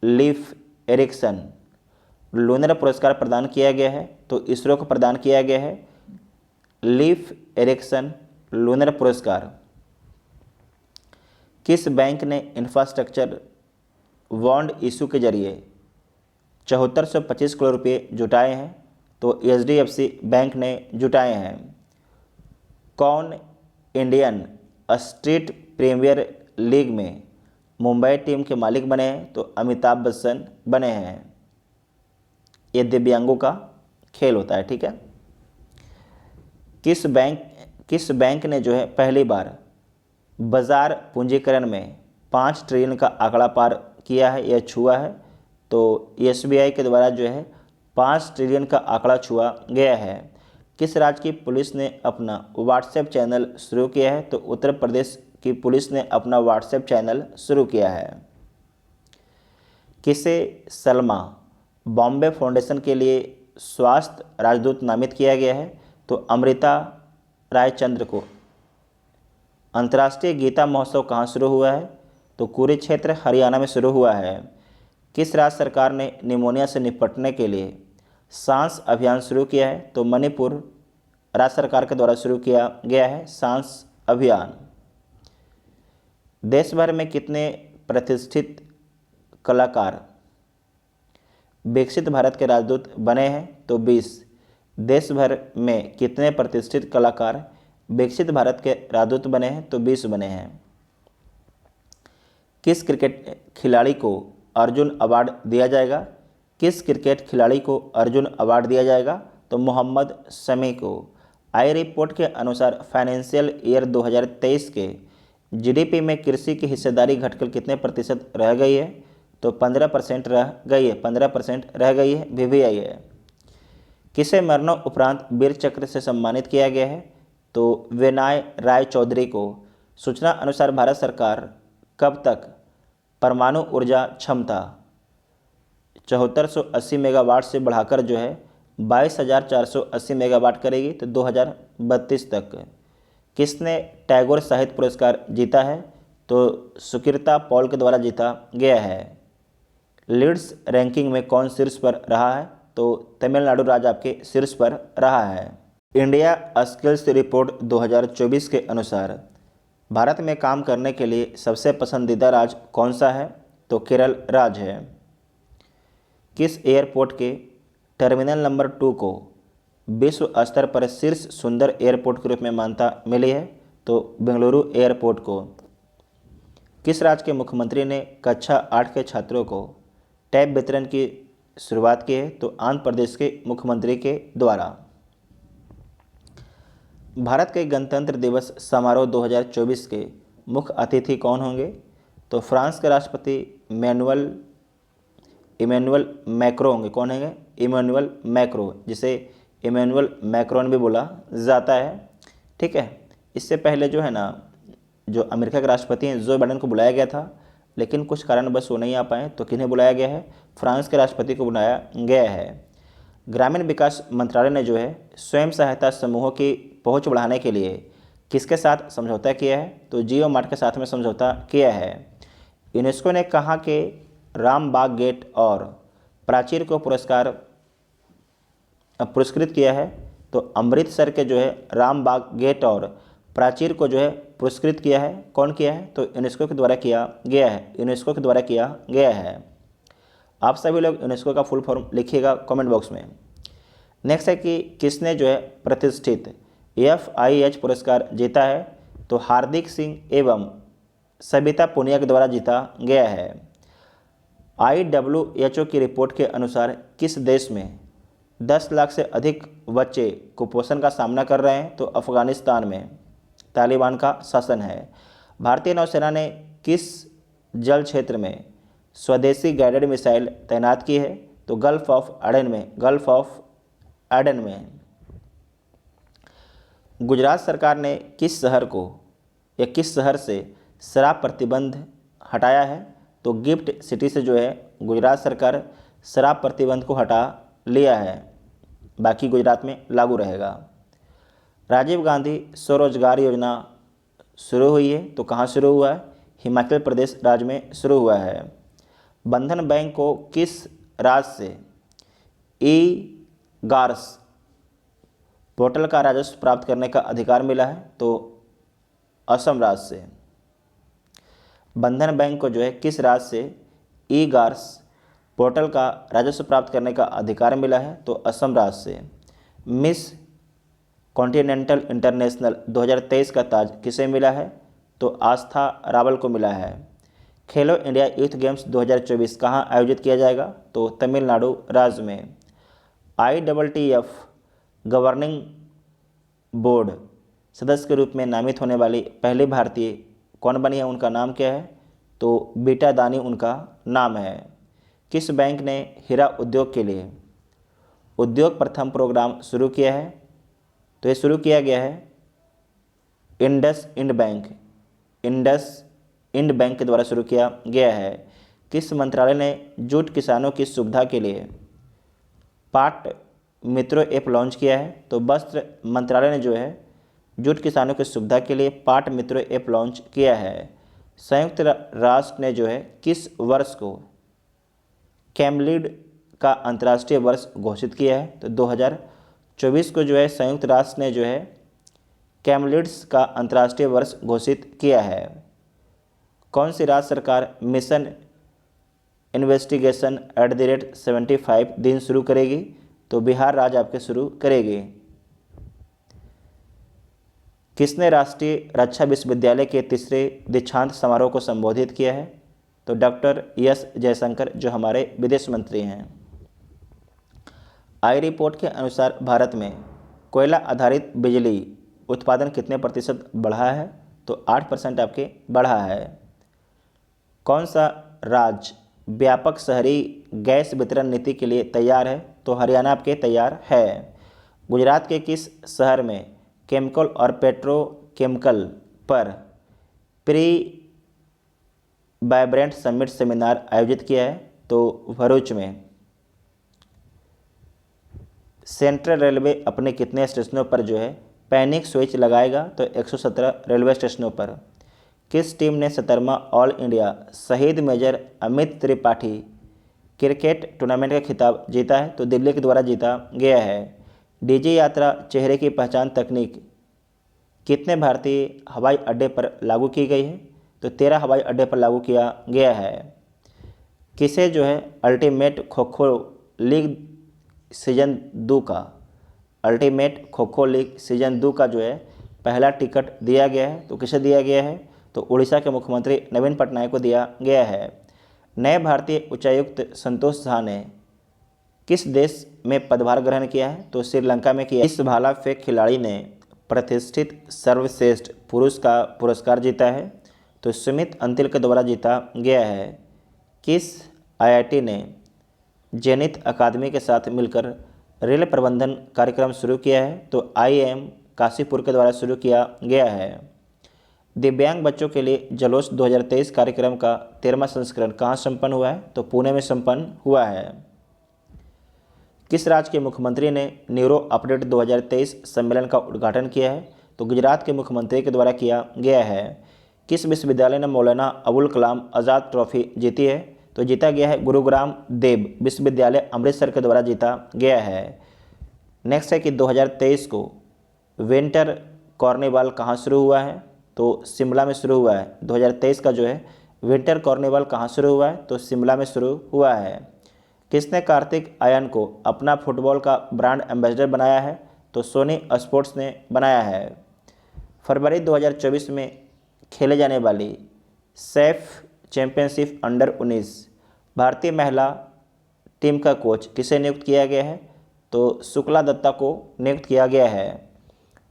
लीफ एरिक्सन लूनर पुरस्कार प्रदान किया गया है? तो इसरो को प्रदान किया गया है लीफ एरिक्सन लूनर पुरस्कार। किस बैंक ने इंफ्रास्ट्रक्चर बॉन्ड इशू के जरिए 7425 करोड़ रुपये जुटाए हैं? तो HDFC बैंक ने जुटाए हैं। कौन इंडियन स्ट्रीट प्रीमियर लीग में मुंबई टीम के मालिक बने हैं? तो अमिताभ बच्चन बने हैं। ये दिव्यांगों का खेल होता है। ठीक है। किस बैंक ने जो है पहली बार बाजार पूंजीकरण में 5 ट्रिलियन का आंकड़ा पार किया है या छुआ है? तो SBI के द्वारा जो है 5 ट्रिलियन का आंकड़ा छुआ गया है। किस राज्य की पुलिस ने अपना व्हाट्सएप चैनल शुरू किया है? तो उत्तर प्रदेश की पुलिस ने अपना व्हाट्सएप चैनल शुरू किया है। किसे सलमा बॉम्बे फाउंडेशन के लिए स्वास्थ्य राजदूत नामित किया गया है? तो अमृता रायचंद्र को। अंतर्राष्ट्रीय गीता महोत्सव कहाँ शुरू हुआ है? तो कुरुक्षेत्र हरियाणा में शुरू हुआ है। किस राज्य सरकार ने निमोनिया से निपटने के लिए सांस अभियान शुरू किया है? तो मणिपुर राज्य सरकार के द्वारा शुरू किया गया है सांस अभियान। देश भर में कितने प्रतिष्ठित कलाकार विकसित भारत के राजदूत बने हैं? तो 20। देश भर में कितने प्रतिष्ठित कलाकार विकसित भारत के राजदूत बने हैं? तो 20 बने हैं। किस क्रिकेट खिलाड़ी को अर्जुन अवार्ड दिया जाएगा? तो मोहम्मद शमी को। आई रिपोर्ट के अनुसार फाइनेंशियल ईयर 2023 के GDP में कृषि की हिस्सेदारी घटकर कितने प्रतिशत रह गई है? तो 15% रह गई है। VVI है। किसे मरणोपरांत वीर चक्र से सम्मानित किया गया है? तो विनय राय चौधरी को। सूचना अनुसार भारत सरकार कब तक परमाणु ऊर्जा क्षमता 7480 मेगावाट से बढ़ाकर जो है 22,480 मेगावाट करेगी? तो 2032 तक। किसने टैगोर साहित्य पुरस्कार जीता है? तो सुकृता पॉल के द्वारा जीता गया है। लीड्स रैंकिंग में कौन शीर्ष पर रहा है? तो तमिलनाडु राज्य आपके शीर्ष पर रहा है। इंडिया स्किल्स रिपोर्ट 2024 के अनुसार भारत में काम करने के लिए सबसे पसंदीदा राज्य कौन सा है? तो केरल राज्य है। किस एयरपोर्ट के टर्मिनल नंबर 2 को विश्व स्तर पर शीर्ष सुंदर एयरपोर्ट के रूप में मान्यता मिली है? तो बेंगलुरु एयरपोर्ट को। किस राज्य के मुख्यमंत्री ने कक्षा 8 के छात्रों को टैब वितरण की शुरुआत की है? तो आंध्र प्रदेश के मुख्यमंत्री के द्वारा। भारत के गणतंत्र दिवस समारोह 2024 के मुख्य अतिथि कौन होंगे? तो फ्रांस के राष्ट्रपति इमैनुअल मैक्रो होंगे। कौन होंगे? इमैनुअल मैक्रो, जिसे इमैनुअल मैक्रोन भी बोला जाता है। ठीक है, इससे पहले जो है ना, जो अमेरिका के राष्ट्रपति हैं जो बाइडेन को बुलाया गया था, लेकिन कुछ कारणवश वो नहीं आ पाए। तो किन्हें बुलाया गया है? फ्रांस के राष्ट्रपति को बुलाया गया है। ग्रामीण विकास मंत्रालय ने जो है स्वयं सहायता समूहों की पहुंच बढ़ाने के लिए किसके साथ समझौता किया है? तो जियो मार्ट के साथ में समझौता किया है। यूनेस्को ने कहा कि रामबाग गेट और प्राचीर को पुरस्कृत किया है? तो अमृतसर के जो है रामबाग गेट और प्राचीर को जो है पुरस्कृत किया है। कौन किया है? तो यूनेस्को के द्वारा किया गया है। यूनेस्को के द्वारा किया गया है। आप सभी लोग यूनेस्को का फुल फॉर्म लिखिएगा कमेंट बॉक्स में। नेक्स्ट है कि किसने जो है प्रतिष्ठित FIH पुरस्कार जीता है? तो हार्दिक सिंह एवं सबिता पुनिया के द्वारा जीता गया है। IWHO की रिपोर्ट के अनुसार किस देश में 10 लाख से अधिक बच्चे कुपोषण का सामना कर रहे हैं? तो अफगानिस्तान में तालिबान का शासन है। भारतीय नौसेना ने किस जल क्षेत्र में स्वदेशी गाइडेड मिसाइल तैनात की है? तो गल्फ ऑफ एडन में। गुजरात सरकार ने किस शहर से शराब प्रतिबंध हटाया है? तो गिफ्ट सिटी से जो है गुजरात सरकार शराब प्रतिबंध को हटा लिया है, बाकी गुजरात में लागू रहेगा। राजीव गांधी स्वरोजगार योजना शुरू हुई है? तो कहाँ शुरू हुआ है? हिमाचल प्रदेश राज्य में शुरू हुआ है। बंधन बैंक को किस राज्य से ई-गार्स पोर्टल का राजस्व प्राप्त करने का अधिकार मिला है? तो असम राज्य से। बंधन बैंक को जो है किस राज्य से ई-गार्स पोर्टल का राजस्व प्राप्त करने का अधिकार मिला है? तो असम राज्य से। मिस कॉन्टिनेंटल इंटरनेशनल 2023 का ताज किसे मिला है? तो आस्था रावल को मिला है। खेलो इंडिया यूथ गेम्स 2024 कहाँ आयोजित किया जाएगा? तो तमिलनाडु राज्य में। ITTF गवर्निंग बोर्ड सदस्य के रूप में नामित होने वाली पहली भारतीय कौन बनी है? उनका नाम क्या है? तो बीटा दानी उनका नाम है। किस बैंक ने हीरा उद्योग के लिए उद्योग प्रथम प्रोग्राम शुरू किया है? तो ये शुरू किया गया है इंडस इंड बैंक के द्वारा शुरू किया गया है। किस मंत्रालय ने जूट किसानों की सुविधा के लिए पाट मित्रो ऐप लॉन्च किया है? तो वस्त्र मंत्रालय ने जो है जूट किसानों की सुविधा के लिए पाट मित्रो ऐप लॉन्च किया है। संयुक्त राष्ट्र ने जो है किस वर्ष को कैमलिड का अंतर्राष्ट्रीय वर्ष घोषित किया है? तो 2024 को जो है संयुक्त राष्ट्र ने जो है कैमलिड्स का अंतर्राष्ट्रीय वर्ष घोषित किया है। कौन सी राज्य सरकार मिशन इन्वेस्टिगेशन @75 दिन शुरू करेगी? तो बिहार राज्य आपके शुरू करेगी। किसने राष्ट्रीय रक्षा विश्वविद्यालय के तीसरे दीक्षांत समारोह को संबोधित किया है? तो डॉक्टर एस जयशंकर, जो हमारे विदेश मंत्री हैं। आई रिपोर्ट के अनुसार भारत में कोयला आधारित बिजली उत्पादन कितने प्रतिशत बढ़ा है? तो 8% आपके बढ़ा है। कौन सा राज्य व्यापक शहरी गैस वितरण नीति के लिए तैयार है? तो हरियाणा आपके तैयार है। गुजरात के किस शहर में केमिकल और पेट्रोकेमिकल पर प्री वाइब्रेंट समिट सेमिनार आयोजित किया है? तो भरूच में। सेंट्रल रेलवे अपने कितने स्टेशनों पर जो है पैनिक स्विच लगाएगा? तो 117 रेलवे स्टेशनों पर। किस टीम ने 17वां ऑल इंडिया शहीद major Amit Tripathi cricket tournament का खिताब जीता है? तो दिल्ली के द्वारा जीता गया है। डीजी यात्रा चेहरे की पहचान तकनीक कितने भारतीय हवाई अड्डे पर लागू की गई है? तो 13 हवाई अड्डे पर लागू किया गया है। किसे जो है ultimate kho kho league season 2 का, ultimate kho kho league season 2 का जो है पहला टिकट दिया गया है। तो किसे दिया गया है? तो उड़ीसा के मुख्यमंत्री नवीन पटनायक को दिया गया है। नए भारतीय उच्चायुक्त संतोष झा ने किस देश में पदभार ग्रहण किया है? तो श्रीलंका में किया। इस भाला फेंक खिलाड़ी ने प्रतिष्ठित सर्वश्रेष्ठ पुरुष का पुरस्कार जीता है? तो सुमित अंतिल के द्वारा जीता गया है। किस आईआईटी ने जेनिथ अकादमी के साथ मिलकर रेल प्रबंधन कार्यक्रम शुरू किया है? तो आईआईएम काशीपुर के द्वारा शुरू किया गया है। दिव्यांग बच्चों के लिए जलोस 2023 कार्यक्रम का 13वां संस्करण कहाँ संपन्न हुआ है? तो पुणे में संपन्न हुआ है। किस राज्य के मुख्यमंत्री ने न्यूरो अपडेट 2023 सम्मेलन का उद्घाटन किया है? तो गुजरात के मुख्यमंत्री के द्वारा किया गया है। किस विश्वविद्यालय ने मौलाना अबुल कलाम आज़ाद ट्रॉफी जीती है? तो जीता गया है गुरुग्राम देव विश्वविद्यालय अमृतसर के द्वारा जीता गया है। नेक्स्ट है कि 2023 को विंटर कॉर्निवल कहाँ शुरू हुआ है? तो शिमला में शुरू हुआ है। 2023 का जो है विंटर कॉर्निवल कहाँ शुरू हुआ है? तो शिमला में शुरू हुआ है। किसने कार्तिक आर्यन को अपना फुटबॉल का ब्रांड एम्बेसडर बनाया है? तो सोनी स्पोर्ट्स ने बनाया है। फरवरी 2024 में खेले जाने वाली सैफ चैंपियनशिप अंडर 19 भारतीय महिला टीम का कोच किसे नियुक्त किया गया है? तो शुक्ला दत्ता को नियुक्त किया गया है।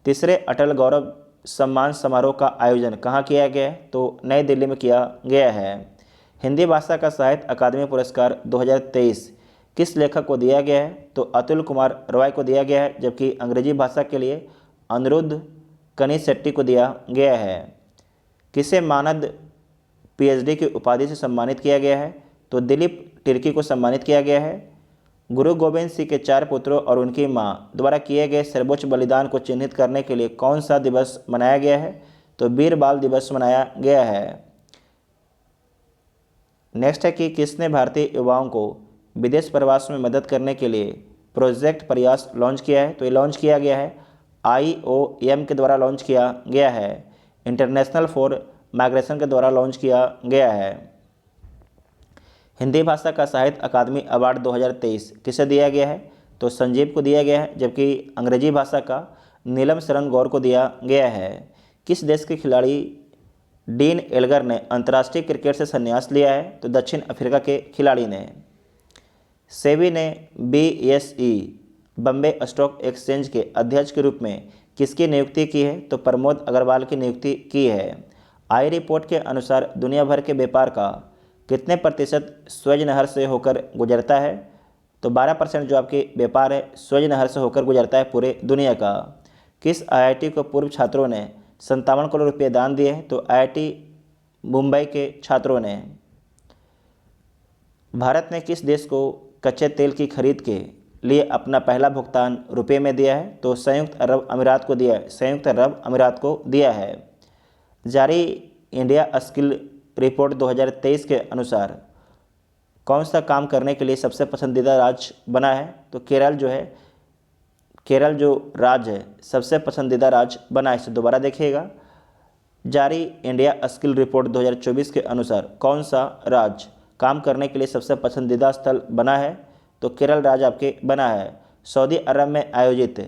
तीसरे अटल गौरव सम्मान समारोह का आयोजन कहाँ किया गया है? तो नई दिल्ली में किया गया है। हिंदी भाषा का साहित्य अकादमी पुरस्कार 2023 किस लेखक को दिया गया है? तो अतुल कुमार रॉय को दिया गया है, जबकि अंग्रेजी भाषा के लिए अनिरुद्ध कनिसेट्टी को दिया गया है। किसे मानद पीएचडी की उपाधि से सम्मानित किया गया है? तो दिलीप तिर्की को सम्मानित किया गया है। गुरु गोविंद सिंह के 4 पुत्रों और उनकी मां द्वारा किए गए सर्वोच्च बलिदान को चिन्हित करने के लिए कौन सा दिवस मनाया गया है? तो वीर बाल दिवस मनाया गया है। नेक्स्ट है कि किसने भारतीय युवाओं को विदेश प्रवास में मदद करने के लिए प्रोजेक्ट प्रयास लॉन्च किया है? तो ये लॉन्च किया गया है IOM के द्वारा लॉन्च किया गया है। इंटरनेशनल फॉर माइग्रेशन के द्वारा लॉन्च किया गया है। हिंदी भाषा का साहित्य अकादमी अवार्ड 2023 किसे दिया गया है? तो संजीव को दिया गया है, जबकि अंग्रेजी भाषा का नीलम शरण गौर को दिया गया है। किस देश के खिलाड़ी डीन एल्गर ने अंतर्राष्ट्रीय क्रिकेट से संन्यास लिया है? तो दक्षिण अफ्रीका के खिलाड़ी ने। सेबी ने BSE बम्बे स्टॉक एक्सचेंज के अध्यक्ष के रूप में किसकी नियुक्ति की है? तो प्रमोद अग्रवाल की नियुक्ति की है। आई रिपोर्ट के अनुसार दुनिया भर के व्यापार का कितने प्रतिशत स्वेज नहर से होकर गुजरता है? तो 12% जो आपके व्यापार है स्वेज नहर से होकर गुजरता है पूरे दुनिया का। किस IIT को पूर्व छात्रों ने 57 करोड़ रुपये दान दिए हैं? तो IIT मुंबई के छात्रों ने। भारत ने किस देश को कच्चे तेल की खरीद के लिए अपना पहला भुगतान रुपये में दिया है? तो संयुक्त अरब अमीरात को दिया है। संयुक्त अरब अमीरात को दिया है। जारी इंडिया स्किल रिपोर्ट 2023 के अनुसार कौन सा काम करने के लिए सबसे पसंदीदा राज्य बना है? तो केरल जो राज्य है सबसे पसंदीदा राज्य बना है। इसे दोबारा देखिएगा। जारी इंडिया स्किल रिपोर्ट 2024 के अनुसार कौन सा राज्य काम करने के लिए सबसे पसंदीदा स्थल बना है? तो केरल राज्य आपके बना है। सऊदी अरब में आयोजित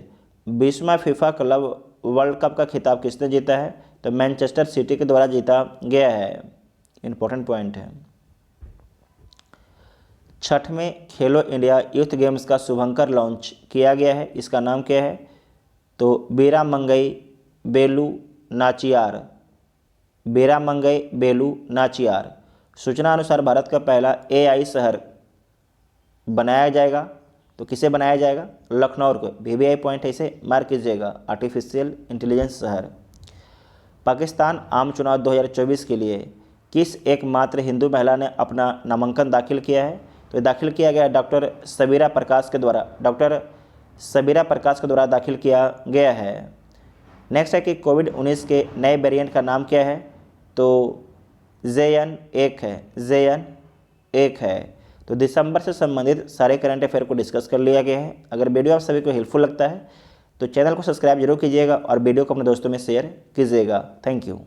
20वां फीफा क्लब वर्ल्ड कप का खिताब किसने जीता है? तो मैनचेस्टर सिटी के द्वारा जीता गया है। इंपॉर्टेंट पॉइंट है। 6वें खेलो इंडिया यूथ गेम्स का शुभंकर लॉन्च किया गया है। इसका नाम क्या है? तो वीरामंगई बेलू नाचियार। सूचना अनुसार भारत का पहला AI शहर बनाया जाएगा। तो किसे बनाया जाएगा? लखनऊ को। VVI पॉइंट है, इसे मार्क कीजिएगा। आर्टिफिशियल इंटेलिजेंस शहर। पाकिस्तान आम चुनाव 2024 के लिए किस एकमात्र हिंदू महिला ने अपना नामांकन दाखिल किया है? तो दाखिल किया गया डॉक्टर सबीरा प्रकाश के द्वारा दाखिल किया गया है। नेक्स्ट है कि कोविड-19 के नए वेरिएंट का नाम क्या है? तो JN1 है। तो दिसंबर से संबंधित सारे करंट अफेयर को डिस्कस कर लिया गया है। अगर वीडियो आप सभी को हेल्पफुल लगता है तो चैनल को सब्सक्राइब जरूर कीजिएगा और वीडियो को अपने दोस्तों में शेयर कीजिएगा। Thank you.